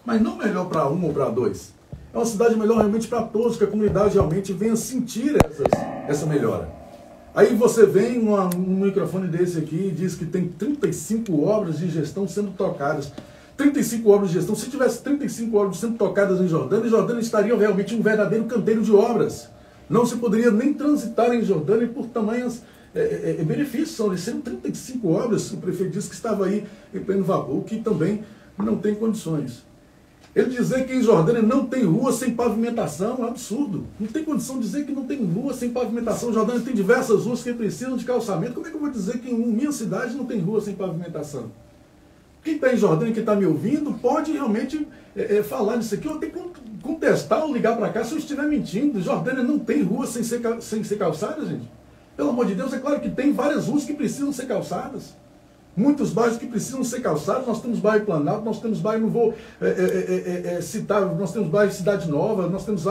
mas não melhor para um ou para dois. É uma cidade melhor realmente para todos, que a comunidade realmente venha sentir essa melhora. Aí você vem um microfone desse aqui e diz que tem 35 obras de gestão sendo tocadas. 35 obras de gestão. Se tivesse 35 obras sendo tocadas em Jordânia estaria realmente um verdadeiro canteiro de obras. Não se poderia nem transitar em Jordânia por tamanhos benefícios. São 35 obras, o prefeito disse que estava aí em pleno vapor, que também não tem condições. Ele dizer que em Jordânia não tem rua sem pavimentação é um absurdo. Não tem condição de dizer que não tem rua sem pavimentação. Jordânia tem diversas ruas que precisam de calçamento. Como é que eu vou dizer que em minha cidade não tem rua sem pavimentação? Quem está em Jordânia, quem está me ouvindo, pode realmente falar disso aqui. Eu tenho que contestar ou ligar para cá se eu estiver mentindo. Jordânia não tem rua sem ser calçada, gente. Pelo amor de Deus, é claro que tem várias ruas que precisam ser calçadas. Muitos bairros que precisam ser calçados. Nós temos bairro Planalto, nós temos bairro, não vou citar, nós temos bairro Cidade Nova, nós temos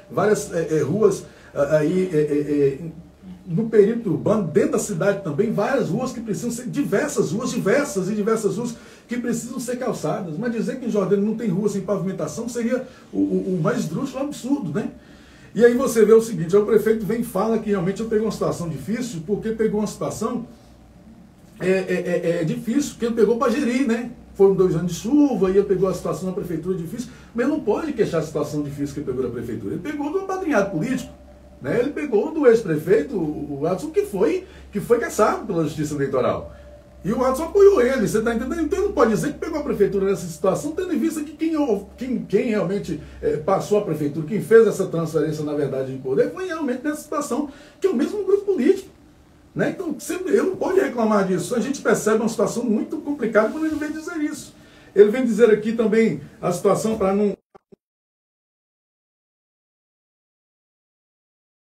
várias ruas aí no perímetro urbano, dentro da cidade também, várias ruas que precisam ser, diversas ruas que precisam ser calçadas. Mas dizer que em Jordânia não tem rua sem pavimentação seria o mais esdrúxulo, absurdo, né? E aí você vê o seguinte, o prefeito vem e fala que realmente eu peguei uma situação difícil, porque pegou uma situação difícil, porque ele pegou para gerir, né? Foram 2 anos de chuva, e ele pegou a situação na prefeitura difícil, mas não pode queixar a situação difícil que ele pegou da prefeitura. Ele pegou do apadrinhado político, né? Ele pegou do ex-prefeito, o Adson, que foi caçado pela Justiça Eleitoral. E o Adson apoiou ele, você está entendendo? Então ele não pode dizer que pegou a prefeitura nessa situação, tendo em vista que quem realmente passou a prefeitura, quem fez essa transferência, na verdade, de poder, foi realmente nessa situação, que é o mesmo grupo político. Né? Então, ele não pode reclamar disso. A gente percebe uma situação muito complicada quando ele vem dizer isso. Ele vem dizer aqui também a situação para não...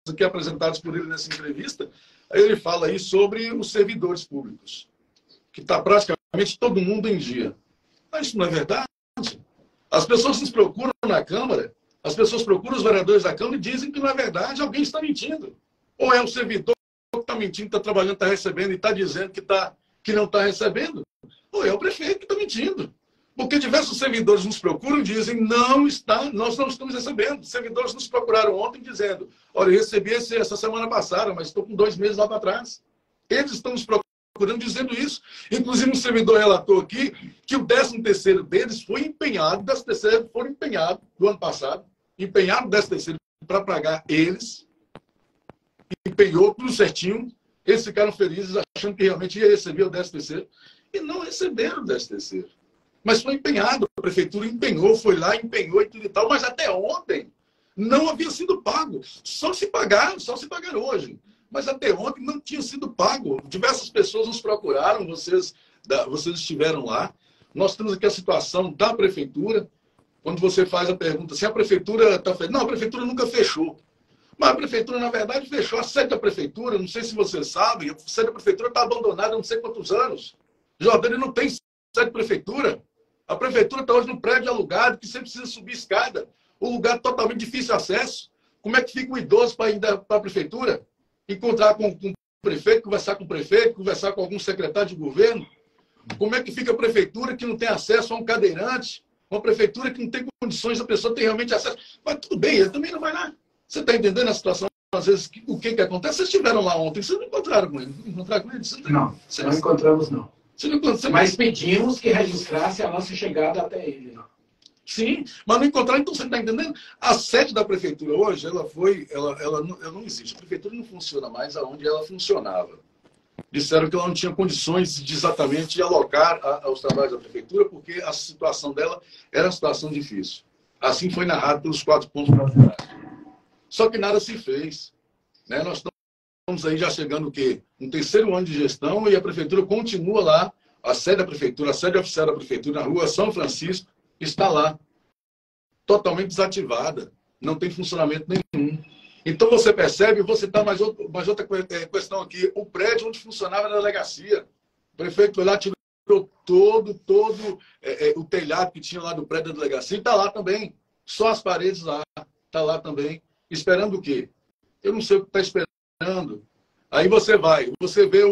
aqui apresentados por ele nessa entrevista, aí ele fala aí sobre os servidores públicos, que está praticamente todo mundo em dia. Mas isso não é verdade. As pessoas nos procuram na Câmara, as pessoas procuram os vereadores da Câmara e dizem que não é verdade, alguém está mentindo. Ou é o servidor que está mentindo, está trabalhando, está recebendo e está dizendo que não está recebendo, ou é o prefeito que está mentindo. Porque diversos servidores nos procuram e dizem nós não estamos recebendo. Servidores nos procuraram ontem dizendo, olha, eu recebi essa semana passada, mas estou com 2 meses lá para trás. Eles estão nos procurando dizendo isso. Inclusive, um servidor relatou aqui que o 13º deles foi empenhado, o 13º foi empenhado do ano passado, empenhado o 13º para pagar eles, empenhou tudo certinho, eles ficaram felizes, achando que realmente ia receber o 13º, e não receberam o 13º. Mas foi empenhado, a prefeitura empenhou, foi lá, empenhou e tudo e tal, mas até ontem não havia sido pago. Só se pagar hoje. Mas até ontem não tinha sido pago. Diversas pessoas nos procuraram, vocês estiveram lá. Nós temos aqui a situação da prefeitura, quando você faz a pergunta se a prefeitura está fechando. Não, a prefeitura nunca fechou. Mas a prefeitura, na verdade, fechou a sede da prefeitura, não sei se vocês sabem, a sede da prefeitura está abandonada há não sei quantos anos. Jordânia não tem sede da prefeitura. A prefeitura está hoje num prédio alugado, que sempre precisa subir escada. Um lugar totalmente difícil de acesso. Como é que fica o idoso para ir para a prefeitura? Encontrar com o prefeito, conversar com o prefeito, conversar com algum secretário de governo? Como é que fica a prefeitura que não tem acesso a um cadeirante? Uma prefeitura que não tem condições, a pessoa tem realmente acesso. Mas tudo bem, ele também não vai lá. Você está entendendo a situação? Às vezes, o que acontece? Vocês estiveram lá ontem, vocês não encontraram com ele? Encontraram com ele? Não encontramos, não. Mas pedimos que registrasse a nossa chegada até ele. Não. Sim, mas não encontraram. Então, você está entendendo? A sede da prefeitura hoje, ela não existe. A prefeitura não funciona mais aonde ela funcionava. Disseram que ela não tinha condições de exatamente alocar os trabalhos da prefeitura, porque a situação dela era uma situação difícil. Assim foi narrado pelos 4 pontos brasileiros. Só que nada se fez. Né? Nós estamos aí já chegando o quê? No 3º ano de gestão e a prefeitura continua lá, a sede da prefeitura, a sede oficial da prefeitura, na rua São Francisco, está lá, totalmente desativada, não tem funcionamento nenhum. Então você percebe, você está mais outra questão aqui, o prédio onde funcionava a delegacia, o prefeito foi lá, tirou todo o telhado que tinha lá do prédio da delegacia, e está lá também, só as paredes lá, está lá também, esperando o quê? Eu não sei o que está esperando. Aí você vê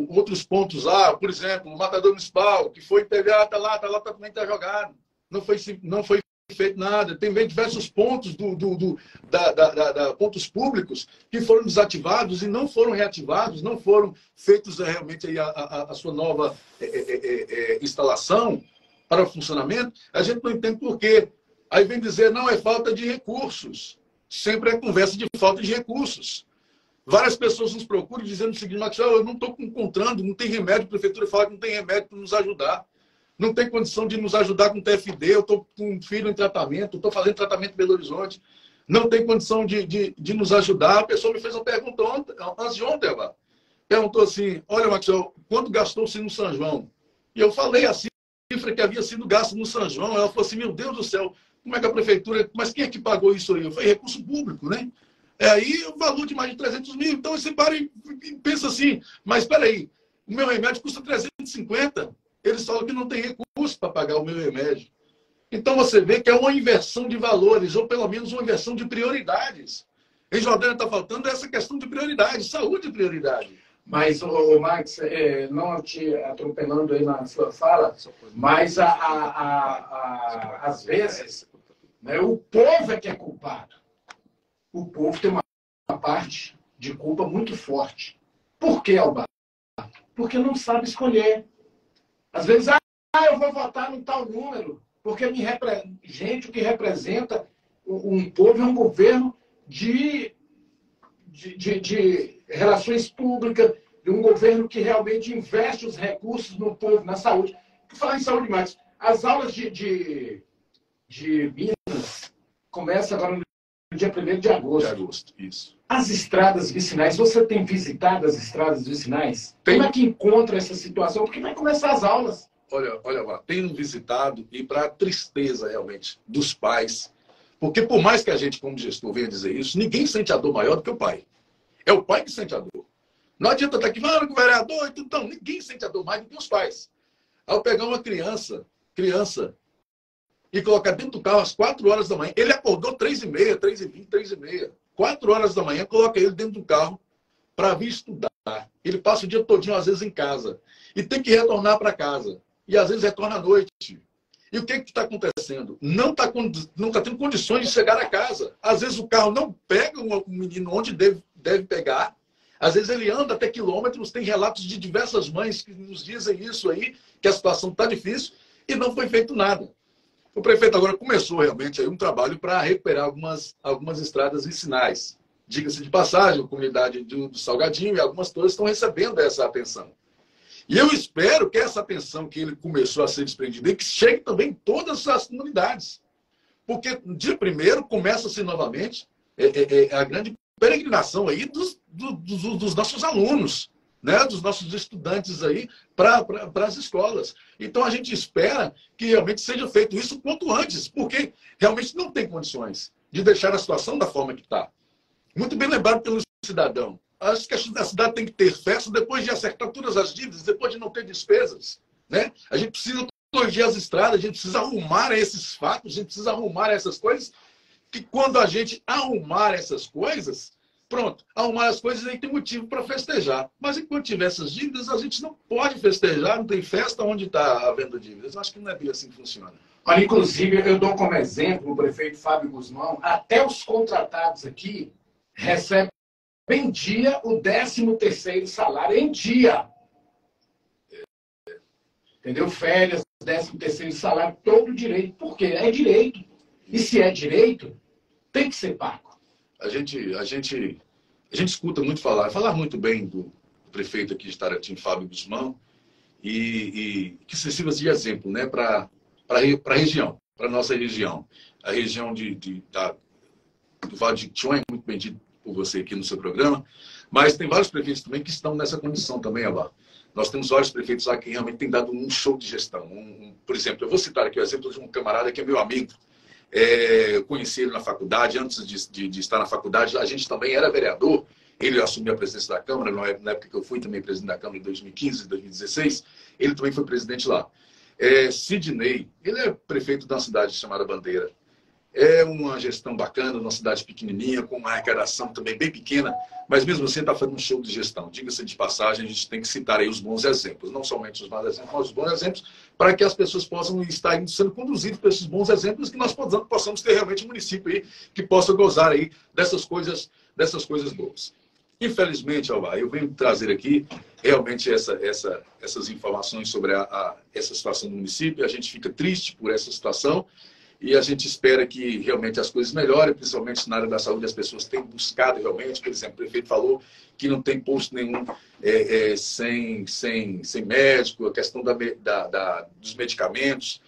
outros pontos lá, por exemplo, o matador municipal, que foi integrado, está lá, também está jogado. não foi feito nada. Tem diversos pontos pontos públicos que foram desativados e não foram reativados, não foram feitos realmente aí a sua nova instalação para o funcionamento. A gente não entende por quê. Aí vem dizer, não, é falta de recursos. Sempre é conversa de falta de recursos. Várias pessoas nos procuram dizendo o seguinte, Maxwell, eu não estou encontrando, não tem remédio, a prefeitura fala que não tem remédio para nos ajudar. Não tem condição de nos ajudar com TFD, eu estou com um filho em tratamento, estou fazendo tratamento em Belo Horizonte, não tem condição de nos ajudar. A pessoa me fez uma pergunta antes de ontem, Eva. Perguntou assim, olha, Maxwell, quanto gastou-se no São João? E eu falei a cifra que havia sido gasto no São João. Ela falou assim, meu Deus do céu, como é que a prefeitura... Mas quem é que pagou isso aí? Eu falei, recurso público, né? Aí o valor de mais de 300 mil. Então você para e pensa assim, mas espera aí, o meu remédio custa 350. Eles falam que não tem recurso para pagar o meu remédio. Então você vê que é uma inversão de valores, ou pelo menos uma inversão de prioridades. Em Jordânia está faltando essa questão de prioridade, saúde é prioridade. Mas, Max, não te atropelando aí na sua fala, mas às vezes, né, o povo é que é culpado. O povo tem uma parte de culpa muito forte. Por que, Alba? Porque não sabe escolher. Às vezes, eu vou votar no tal número, porque gente, o que representa um povo é um governo de relações públicas, de um governo que realmente investe os recursos no povo, na saúde. Por falar em saúde, Max, as aulas de Minas começam agora no dia 1º de agosto. De agosto, isso. As estradas vicinais, você tem visitado as estradas vicinais? Tem. Como é que encontra essa situação? Porque vai começar as aulas. Olha lá, tenho visitado e para tristeza realmente dos pais, porque por mais que a gente, como gestor, venha dizer isso, ninguém sente a dor maior do que o pai. É o pai que sente a dor. Não adianta estar aqui falando com o vereador, então ninguém sente a dor mais do que os pais. Ao pegar uma criança e colocar dentro do carro às 4 horas da manhã, ele acordou 3h30, 3h20, 3h30. 4 horas da manhã, coloca ele dentro do carro para vir estudar. Ele passa o dia todinho, às vezes, em casa. E tem que retornar para casa. E às vezes retorna à noite. E o que está acontecendo? Não está tendo condições de chegar a casa. Às vezes o carro não pega um menino onde deve pegar. Às vezes ele anda até quilômetros. Tem relatos de diversas mães que nos dizem isso aí, que a situação está difícil e não foi feito nada. O prefeito agora começou realmente aí um trabalho para recuperar algumas estradas vicinais. Diga-se de passagem, a comunidade do Salgadinho e algumas todas estão recebendo essa atenção. E eu espero que essa atenção que ele começou a ser desprendida, que chegue também em todas as comunidades. Porque, de primeiro, começa-se novamente a grande peregrinação aí dos nossos alunos, né? Dos nossos estudantes aí para as escolas. Então, a gente espera que realmente seja feito isso quanto antes, porque realmente não tem condições de deixar a situação da forma que está. Muito bem lembrado pelo cidadão. Acho que a cidade tem que ter festa depois de acertar todas as dívidas, depois de não ter despesas, né? A gente precisa corrigir as estradas, a gente precisa arrumar esses fatos, a gente precisa arrumar essas coisas, que quando a gente arrumar essas coisas, pronto, arrumar as coisas aí tem motivo para festejar. Mas enquanto tiver essas dívidas, a gente não pode festejar, não tem festa onde está havendo dívidas. Eu acho que não é bem assim que funciona. Olha, inclusive, eu dou como exemplo o prefeito Fábio Guzmão, até os contratados aqui recebem em dia o 13º salário, em dia. Entendeu? Férias, 13º salário, todo direito. Por quê? É direito. E se é direito, tem que ser pago. A gente escuta muito falar muito bem do prefeito aqui de Taratim, Fábio Guzmão, e que se sirva de exemplo, né, para a região, para a nossa região. A região do Vale de Jequitinhonha, é muito bem dito por você aqui no seu programa, mas tem vários prefeitos também que estão nessa condição também, Alá. Nós temos vários prefeitos lá que realmente têm dado um show de gestão. Por exemplo, eu vou citar aqui o exemplo de um camarada que é meu amigo. Eu conheci ele na faculdade, antes de estar na faculdade, a gente também era vereador, ele assumiu a presidência da Câmara, na época que eu fui também presidente da Câmara em 2015, 2016, ele também foi presidente lá. Sidney, ele é prefeito de uma cidade chamada Bandeira. É uma gestão bacana, uma cidade pequenininha, com uma arrecadação também bem pequena, mas mesmo assim está fazendo um show de gestão. Diga-se de passagem, a gente tem que citar aí os bons exemplos, não somente os maus exemplos, mas os bons exemplos, para que as pessoas possam estar sendo conduzidas por esses bons exemplos, que nós possamos ter realmente um município aí que possa gozar aí dessas coisas boas. Infelizmente, Alvar, eu venho trazer aqui realmente essas informações sobre essa situação do município. A gente fica triste por essa situação e a gente espera que realmente as coisas melhorem, principalmente na área da saúde. As pessoas têm buscado realmente, por exemplo, o prefeito falou que não tem posto nenhum sem médico, a questão dos medicamentos.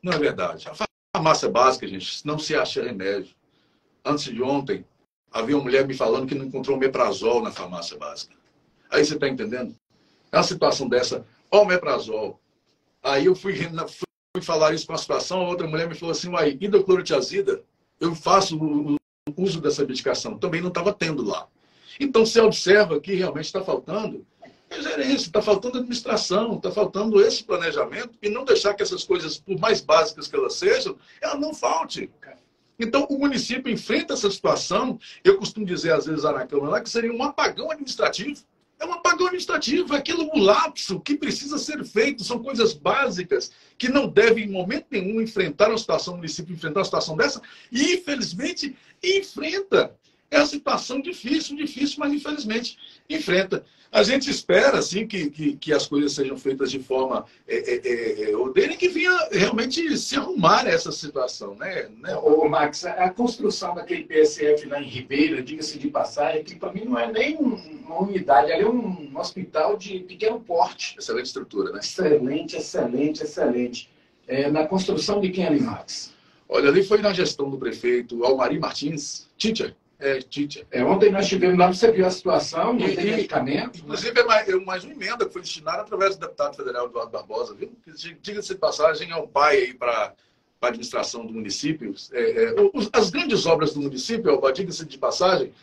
Não é verdade. A farmácia básica, gente, não se acha remédio. Antes de ontem, havia uma mulher me falando que não encontrou omeprazol na farmácia básica. Aí você está entendendo? É uma situação dessa, omeprazol. Aí eu fui falar isso com a situação, a outra mulher me falou assim, uai, hidroclorotiazida, eu faço o uso dessa medicação. Também não estava tendo lá. Então, você observa que realmente está faltando gerência, está faltando administração, está faltando esse planejamento e não deixar que essas coisas, por mais básicas que elas sejam, ela não falte. Então, o município enfrenta essa situação, eu costumo dizer, às vezes, na Câmara, que seria um apagão administrativo. É um apagão administrativo, é aquilo, um lapso que precisa ser feito, são coisas básicas que não devem, em momento nenhum, enfrentar uma situação, o município enfrentar uma situação dessa, e, infelizmente, enfrenta. É uma situação difícil, mas, infelizmente, enfrenta. A gente espera, assim, que as coisas sejam feitas de forma ordeira e que venha realmente se arrumar essa situação, né? Ô, Max, a construção daquele PSF lá em Ribeira, diga-se de passagem, que para mim não é nem uma unidade, ali é um hospital de pequeno porte. Excelente estrutura, né? Excelente. Na construção de quem ali, Max? Olha, ali foi na gestão do prefeito Almari Martins, teacher. Ontem nós tivemos lá, você viu a situação, não tem medicamento. Inclusive, mais uma emenda que foi destinada através do deputado federal Eduardo Barbosa, viu? Diga-se de passagem, é um pai aí para a administração do município. As grandes obras do município, diga-se de passagem,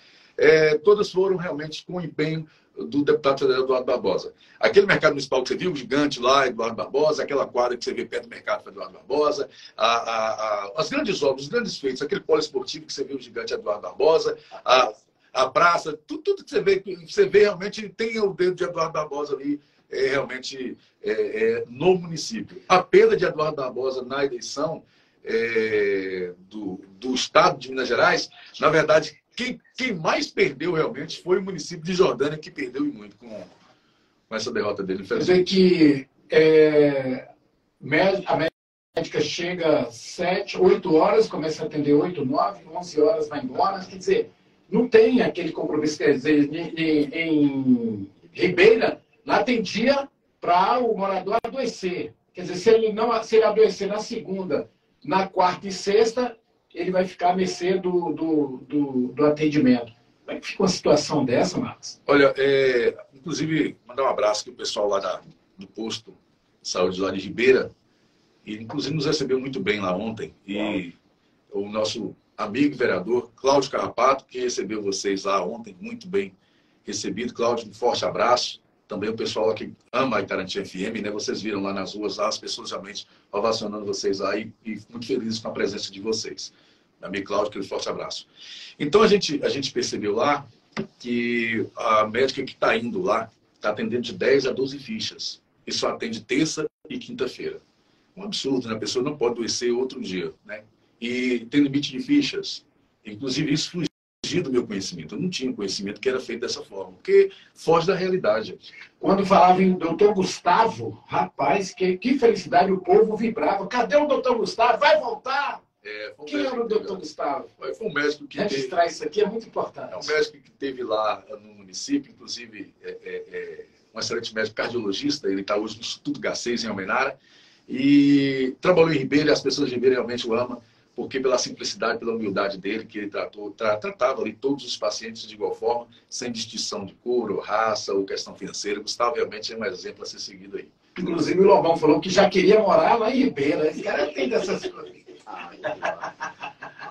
todas foram realmente com empenho do deputado federal Eduardo Barbosa. Aquele mercado municipal que você viu, o gigante lá, Eduardo Barbosa, aquela quadra que você vê perto do mercado Eduardo Barbosa, as grandes obras, os grandes feitos, aquele polo esportivo que você viu, o gigante Eduardo Barbosa, a praça, tudo que você vê realmente tem o dedo de Eduardo Barbosa ali, realmente no município. A perda de Eduardo Barbosa na eleição do estado de Minas Gerais, na verdade, quem mais perdeu realmente foi o município de Jordânia, que perdeu e muito com essa derrota dele. Quer dizer que a médica chega 7, 8 horas, começa a atender 8, 9, 11 horas, vai embora. Quer dizer, não tem aquele compromisso. Quer dizer, em Ribeira, lá tem dia para o morador adoecer. Quer dizer, se ele adoecer na segunda, na quarta e sexta, ele vai ficar à mercê do atendimento. Como é que fica uma situação dessa, Marcos? Olha, inclusive, mandar um abraço aqui ao pessoal lá do posto de saúde lá de Ribeira, e inclusive nos recebeu muito bem lá ontem, e o nosso amigo vereador Cláudio Carrapato, que recebeu vocês lá ontem, muito bem recebido. Cláudio, um forte abraço. Também o pessoal lá que ama a Itarantim FM, né? Vocês viram lá nas ruas, lá, as pessoas realmente ovacionando vocês lá e muito felizes com a presença de vocês. Meu amigo Cláudio, aquele forte abraço. Então, a gente percebeu lá que a médica que está indo lá está atendendo de 10 a 12 fichas. E só atende terça e quinta-feira. Um absurdo, né? A pessoa não pode adoecer outro dia, né? E tem limite de fichas. Inclusive, isso fugiu do meu conhecimento. Eu não tinha conhecimento que era feito dessa forma, porque foge da realidade. Quando falava em doutor Gustavo, rapaz, que felicidade, o povo vibrava. Cadê o doutor Gustavo? Vai voltar! Quem era o doutor Gustavo? Foi um médico que registrar isso aqui é muito importante. É um médico que teve lá no município, inclusive um excelente médico cardiologista. Ele está hoje no Instituto Garcês, em Almenara, e trabalhou em Ribeira, e as pessoas de Ribeira realmente o amam, porque pela simplicidade, pela humildade dele, que ele tratava ali todos os pacientes de igual forma, sem distinção de cor, ou raça, ou questão financeira. Gustavo realmente é um exemplo a ser seguido aí. Inclusive o Lobão falou que já queria morar lá em Ribeira. Esse cara tem dessas coisas.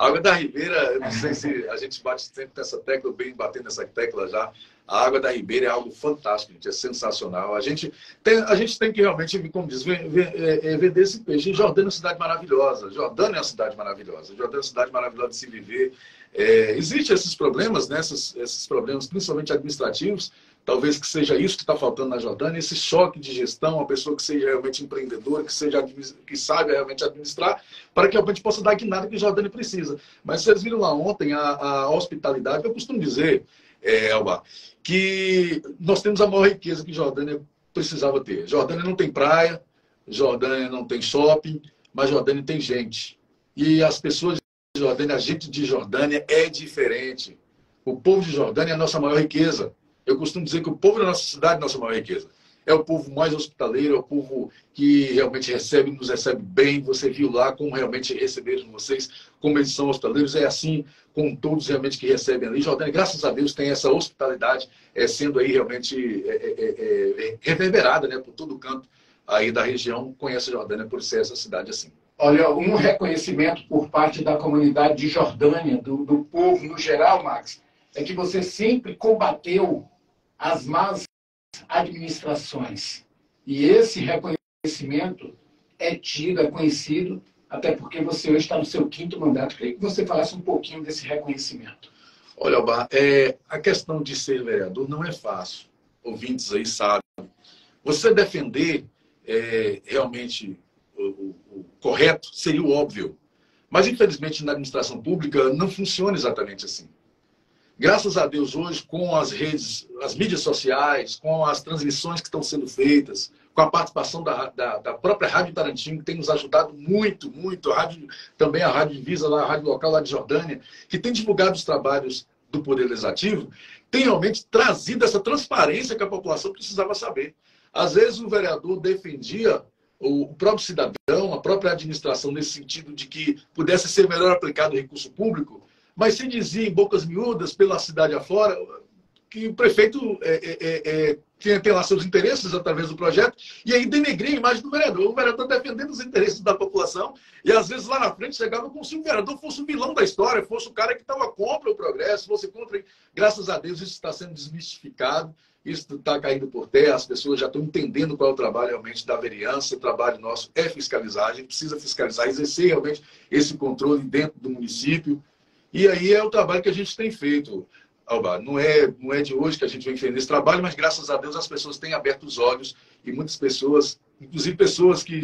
A água da Ribeira, eu não sei se a gente bate sempre nessa tecla, eu venho batendo nessa tecla já. A água da Ribeira é algo fantástico, gente, é sensacional. A gente tem que realmente, como diz, vender esse peixe. E Jordânia é uma cidade maravilhosa. Jordânia é uma cidade maravilhosa. Jordânia é uma cidade maravilhosa de se viver. Existem esses problemas, né? Esses problemas, principalmente administrativos. Talvez que seja isso que está faltando na Jordânia, esse choque de gestão, uma pessoa que seja realmente empreendedora, que saiba realmente administrar, para que a gente possa dar a guinada que a Jordânia precisa. Mas vocês viram lá ontem a hospitalidade, eu costumo dizer, Elba, que nós temos a maior riqueza que Jordânia precisava ter. Jordânia não tem praia, Jordânia não tem shopping, mas Jordânia tem gente. E as pessoas de Jordânia, a gente de Jordânia é diferente. O povo de Jordânia é a nossa maior riqueza. Eu costumo dizer que o povo da nossa cidade é a nossa maior riqueza. É o povo mais hospitaleiro, é o povo que realmente nos recebe bem. Você viu lá como realmente receberam vocês, como eles são hospitaleiros. É assim com todos realmente que recebem ali. Jordânia, graças a Deus, tem essa hospitalidade sendo aí realmente reverberada, né, por todo canto aí da região. Conhece a Jordânia por ser essa cidade assim. Olha, um reconhecimento por parte da comunidade de Jordânia, do povo no geral, Max, é que você sempre combateu as más administrações. E esse reconhecimento é tido, é conhecido, até porque você hoje está no seu 5º mandato. Queria que você falasse um pouquinho desse reconhecimento. Olha, Alba, a questão de ser vereador não é fácil. Ouvintes aí sabem. Você defender realmente o correto seria o óbvio. Mas, infelizmente, na administração pública não funciona exatamente assim. Graças a Deus, hoje, com as redes, as mídias sociais, com as transmissões que estão sendo feitas, com a participação da própria Rádio Tarantim, que tem nos ajudado muito, muito, também a Rádio Divisa, a rádio local lá de Jordânia, que tem divulgado os trabalhos do Poder Legislativo, tem realmente trazido essa transparência que a população precisava saber. Às vezes, o vereador defendia o próprio cidadão, a própria administração, nesse sentido de que pudesse ser melhor aplicado o recurso público, mas se dizia em bocas miúdas, pela cidade afora, que o prefeito tem lá seus interesses através do projeto, e aí denegria a imagem do vereador. O vereador defendendo os interesses da população, e às vezes lá na frente chegava como se o vereador fosse o vilão da história, fosse o cara que estava contra o progresso, fosse contra... Graças a Deus isso está sendo desmistificado, isso está caindo por terra, as pessoas já estão entendendo qual é o trabalho realmente da vereança. O trabalho nosso é fiscalizar, a gente precisa fiscalizar, exercer realmente esse controle dentro do município. E aí é o trabalho que a gente tem feito, Alba. Não é de hoje que a gente vem fazendo esse trabalho, mas graças a Deus as pessoas têm aberto os olhos e muitas pessoas, inclusive pessoas que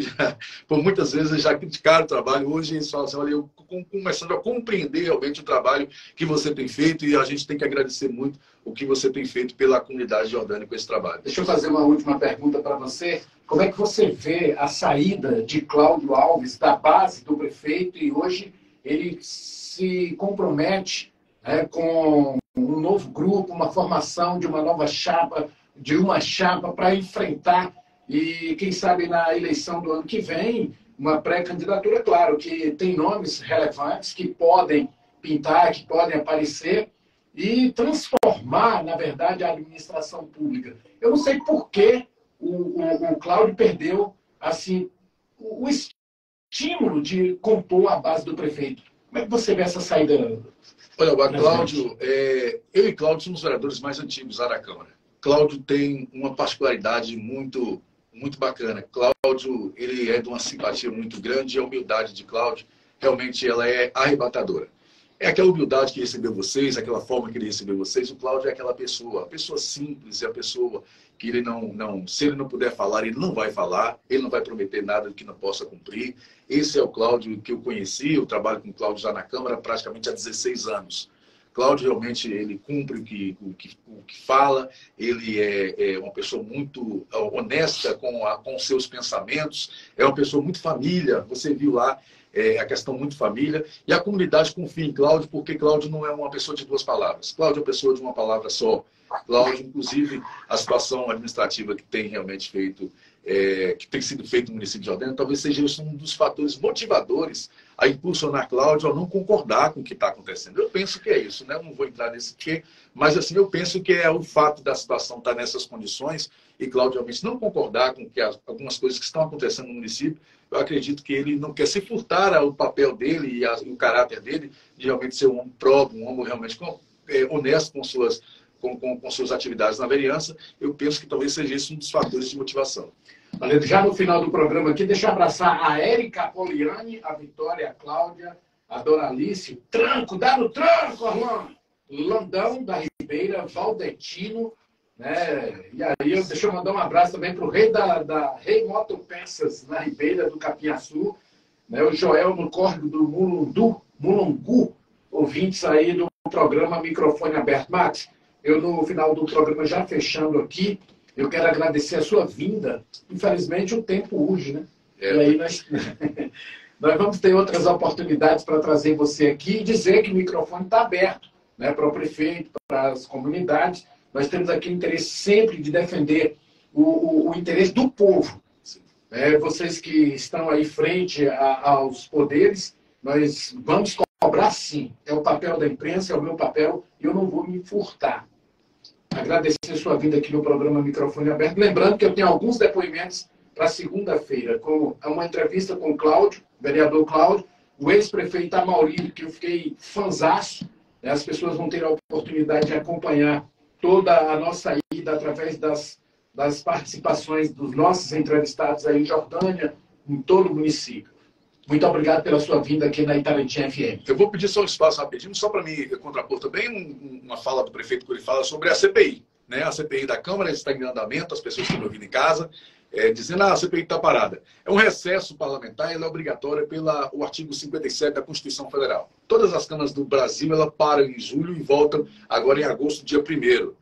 por muitas vezes já criticaram o trabalho, hoje eles falam assim, olha, eu começando a compreender realmente o trabalho que você tem feito e a gente tem que agradecer muito o que você tem feito pela comunidade jordânia com esse trabalho. Deixa eu fazer uma última pergunta para você. Como é que você vê a saída de Cláudio Alves da base do prefeito e hoje ele se compromete com um novo grupo, uma formação de uma nova chapa, para enfrentar e, quem sabe, na eleição do ano que vem, uma pré-candidatura, claro, que tem nomes relevantes que podem pintar, que podem aparecer e transformar, na verdade, a administração pública. Eu não sei por que o Cláudio perdeu assim, o estímulo de compor a base do prefeito. Como é que você vê essa saída? Olha, Cláudio, eu e Cláudio somos os vereadores mais antigos lá da Câmara. Cláudio tem uma particularidade muito, muito bacana. Cláudio, ele é de uma simpatia muito grande e a humildade de Cláudio, realmente, ela é arrebatadora. É aquela humildade que recebeu vocês, aquela forma que ele recebeu vocês. O Cláudio é aquela pessoa, a pessoa simples, é a pessoa que ele se ele não puder falar, ele não vai falar, ele não vai prometer nada que não possa cumprir. Esse é o Cláudio que eu conheci, eu trabalho com o Cláudio já na Câmara praticamente há 16 anos. Cláudio realmente ele cumpre o que fala, ele é uma pessoa muito honesta com seus pensamentos, é uma pessoa muito família, você viu lá a questão muito família, e a comunidade confia em Cláudio, porque Cláudio não é uma pessoa de duas palavras, Cláudio é uma pessoa de uma palavra só. Cláudio, inclusive, a situação administrativa que tem realmente feito que tem sido feito no município de Jordânia, talvez seja isso um dos fatores motivadores a impulsionar Cláudio a não concordar com o que está acontecendo. Eu penso que é isso, né? Eu não vou entrar nesse quê, mas assim, eu penso que é o fato da situação estar nessas condições e Cláudio realmente não concordar com que algumas coisas que estão acontecendo no município. Eu acredito que ele não quer se furtar ao papel dele e o caráter dele de realmente ser um homem próprio, um homem realmente honesto com suas atividades na vereança. Eu penso que talvez seja esse um dos fatores de motivação. Valeu. Já no final do programa aqui, deixa eu abraçar a Érica Poliani, a Vitória, a Cláudia, a Doralice, o Tranco, dá no tranco, Arlan! Landão da Ribeira, Valdetino, né? E aí, deixa eu mandar um abraço também para o rei da Rei Motopeças na Ribeira do Capiaçu, né? O Joel no córrego do Mulungu, ouvintes aí do programa Microfone Aberto. Max, eu no final do programa, já fechando aqui, eu quero agradecer a sua vinda. Infelizmente, o tempo urge, né? E aí nós vamos ter outras oportunidades para trazer você aqui e dizer que o microfone está aberto, né, para o prefeito, para as comunidades. Nós temos aqui o interesse sempre de defender o interesse do povo. Vocês que estão aí frente aos poderes, nós vamos cobrar sim. É o papel da imprensa, é o meu papel, e eu não vou me furtar. Agradecer sua vinda aqui no programa Microfone Aberto. Lembrando que eu tenho alguns depoimentos para segunda-feira, como uma entrevista com o Cláudio, vereador Cláudio, o ex-prefeito Amaurílio, que eu fiquei fanzaço. As pessoas vão ter a oportunidade de acompanhar toda a nossa ida através das participações dos nossos entrevistados aí em Jordânia, em todo o município. Muito obrigado pela sua vinda aqui na Itarantim FM. Eu vou pedir só um espaço rapidinho, só para me contrapor também uma fala do prefeito que ele fala sobre a CPI. Né? A CPI da Câmara está em andamento, as pessoas estão me ouvindo em casa, dizendo que a CPI está parada. É um recesso parlamentar, ele é obrigatório pelo artigo 57 da Constituição Federal. Todas as câmaras do Brasil ela param em julho e voltam agora em agosto, dia 1º.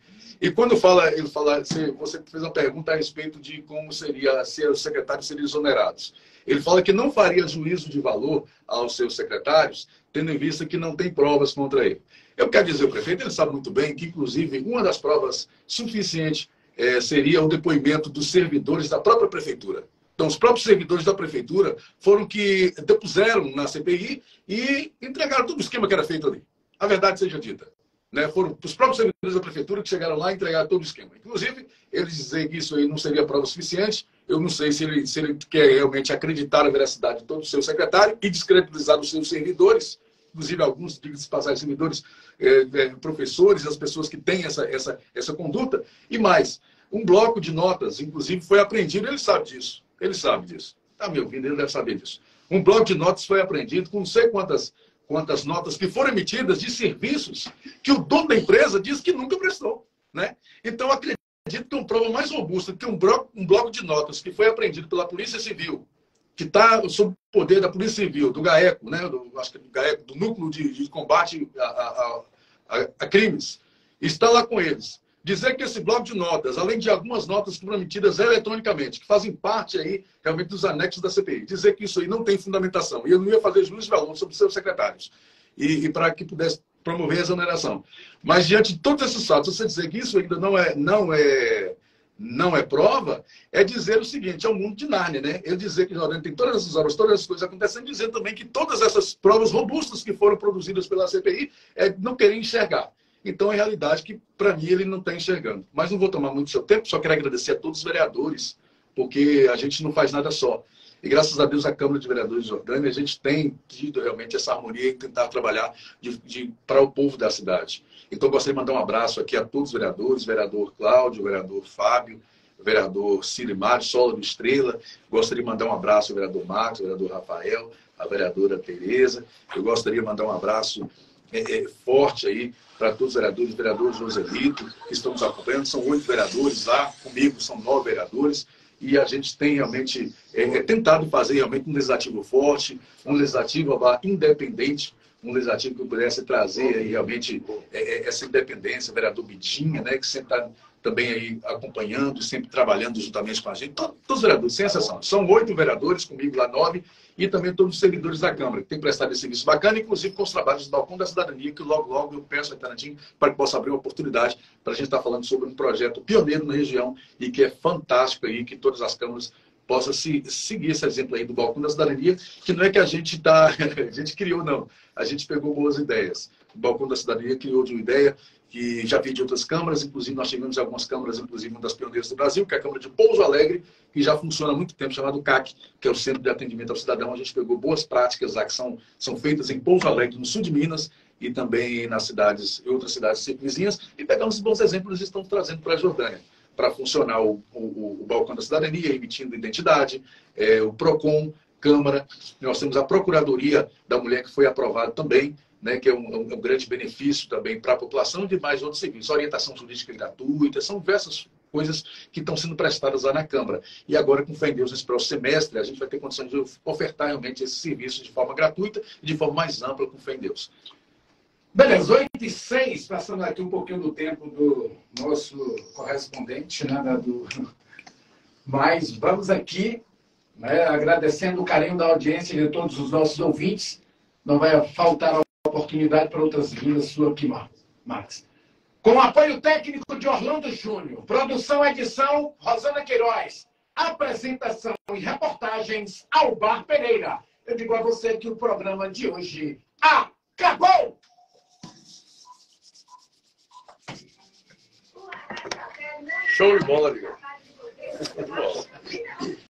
E quando ele fala, você fez uma pergunta a respeito de como seria, se os secretários seriam exonerados. Ele fala que não faria juízo de valor aos seus secretários, tendo em vista que não tem provas contra ele. Eu quero dizer, o prefeito, ele sabe muito bem que, inclusive, uma das provas suficientes seria o depoimento dos servidores da própria prefeitura. Então, os próprios servidores da prefeitura foram que depuseram na CPI e entregaram todo o esquema que era feito ali. A verdade seja dita. Né? Foram os próprios servidores da prefeitura que chegaram lá e entregaram todo o esquema. Inclusive, eles dizem que isso aí não seria prova suficiente. Eu não sei se ele quer realmente acreditar na veracidade de todo o seu secretário e descredibilizar os seus servidores, inclusive alguns, diga-se passagem, servidores, professores, as pessoas que têm essa conduta. E mais, um bloco de notas, inclusive, foi apreendido, ele sabe disso. Ele sabe disso. Está me ouvindo, ele deve saber disso. Um bloco de notas foi apreendido com não sei quantas notas que foram emitidas de serviços que o dono da empresa diz que nunca prestou. Né? Então, acredito que uma prova mais robusta que um bloco de notas que foi apreendido pela Polícia Civil, que está sob o poder da Polícia Civil, do GAECO, né? Acho que do GAECO, do Núcleo de Combate a Crimes, está lá com eles. Dizer que esse bloco de notas, além de algumas notas que foram emitidas eletronicamente, que fazem parte aí realmente dos anexos da CPI, dizer que isso aí não tem fundamentação. E eu não ia fazer juízo de valor sobre seus secretários. E para que pudesse promover a exoneração. Mas, diante de todos esses fatos, você dizer que isso ainda não é prova, é dizer o seguinte, é o mundo de Nárnia, né? Eu dizer que Jordânia tem todas essas obras, todas essas coisas acontecendo, dizer também que todas essas provas robustas que foram produzidas pela CPI não querem enxergar. Então, é realidade que, para mim, ele não está enxergando. Mas não vou tomar muito seu tempo, só quero agradecer a todos os vereadores, porque a gente não faz nada só. E, graças a Deus, a Câmara de Vereadores de Jordânia, a gente tem tido realmente essa harmonia e tentar trabalhar para o povo da cidade. Então, gostaria de mandar um abraço aqui a todos os vereadores, vereador Cláudio, vereador Fábio, vereador Cilimar, Sólaro Estrela. Gostaria de mandar um abraço ao vereador Marcos, ao vereador Rafael, à vereadora Tereza. Eu gostaria de mandar um abraço forte aí para todos os vereadores Joselito, que estão nos acompanhando. São 8 vereadores lá, comigo são 9 vereadores. E a gente tem realmente tentado fazer realmente um legislativo forte, um legislativo independente, um legislativo que pudesse trazer aí realmente essa independência, o vereador Bitinha, né, que sempre está também aí acompanhando, sempre trabalhando juntamente com a gente. Todos os vereadores, sem exceção. São 8 vereadores, comigo lá 9, e também todos os servidores da Câmara, que têm prestado esse serviço bacana, inclusive com os trabalhos do Balcão da Cidadania, que logo, logo eu peço a Tarantim para que possa abrir uma oportunidade para a gente estar falando sobre um projeto pioneiro na região e que é fantástico aí, que todas as câmaras possam seguir esse exemplo aí do Balcão da Cidadania, que não é que a gente criou, não. A gente pegou boas ideias. O Balcão da Cidadania criou de uma ideia que já veio de outras câmaras, inclusive nós tivemos algumas câmaras, inclusive uma das pioneiras do Brasil, que é a Câmara de Pouso Alegre, que já funciona há muito tempo, chamado CAC, que é o Centro de Atendimento ao Cidadão. A gente pegou boas práticas lá que são feitas em Pouso Alegre, no sul de Minas, e também nas cidades, em outras cidades circunvizinhas, e pegamos esses bons exemplos e estamos trazendo para a Jordânia, para funcionar o Balcão da Cidadania, emitindo identidade, o PROCON, Câmara. Nós temos a Procuradoria da Mulher, que foi aprovada também, né, que é um grande benefício também para a população, e de mais outros serviços. Orientação jurídica gratuita, são diversas coisas que estão sendo prestadas lá na Câmara. E agora, com fé em Deus, nesse próximo semestre, a gente vai ter condições de ofertar realmente esses serviços de forma gratuita e de forma mais ampla, com fé em Deus. Beleza, 8h06, passando aqui um pouquinho do tempo do nosso correspondente, né, mas vamos aqui, né, agradecendo o carinho da audiência de todos os nossos ouvintes. Não vai faltar a oportunidade para outras vindas sua aqui, Max. Com o apoio técnico de Orlando Júnior, produção e edição, Rosana Queiroz, apresentação e reportagens, Albar Pereira. Eu digo a você que o programa de hoje acabou! Show de bola, Igor.